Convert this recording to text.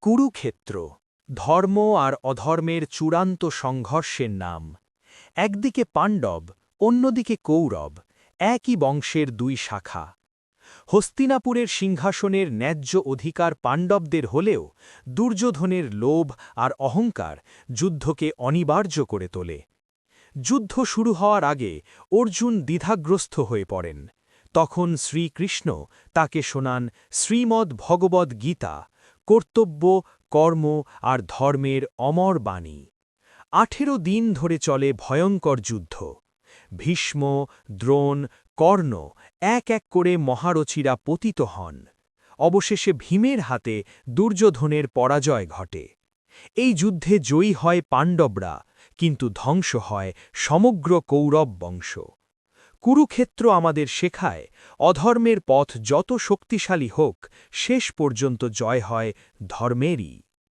কুরুক্ষেত্র ধর্ম আর অধর্মের চূড়ান্ত সংঘর্ষের নাম। একদিকে পাণ্ডব, অন্যদিকে কৌরব, একই বংশের দুই শাখা। হস্তিনাপুরের সিংহাসনের ন্যায্য অধিকার পাণ্ডবদের হলেও দুর্যোধনের লোভ আর অহংকার যুদ্ধকে অনিবার্য করে তোলে। যুদ্ধ শুরু হওয়ার আগে অর্জুন দ্বিধাগ্রস্ত হয়ে পড়েন। তখন শ্রীকৃষ্ণ তাকে শোনান শ্রীমদ্ ভগবদ্ গীতা, কর্তব্য, কর্ম আর ধর্মের অমর বাণী। 18 দিন ধরে চলে ভয়ঙ্কর যুদ্ধ। ভীষ্ম, দ্রোণ, কর্ণ এক এক করে মহারথীরা পতিত হন। অবশেষে ভীমের হাতে দুর্যোধনের পরাজয় ঘটে। এই যুদ্ধে জয়ী হয় পাণ্ডবরা, কিন্তু ধ্বংস হয় সমগ্র কৌরব বংশ। কুরুক্ষেত্র আমাদের শেখায়, অধর্মের পথ যত শক্তিশালী হোক, শেষ পর্যন্ত জয় হয় ধর্মেরই।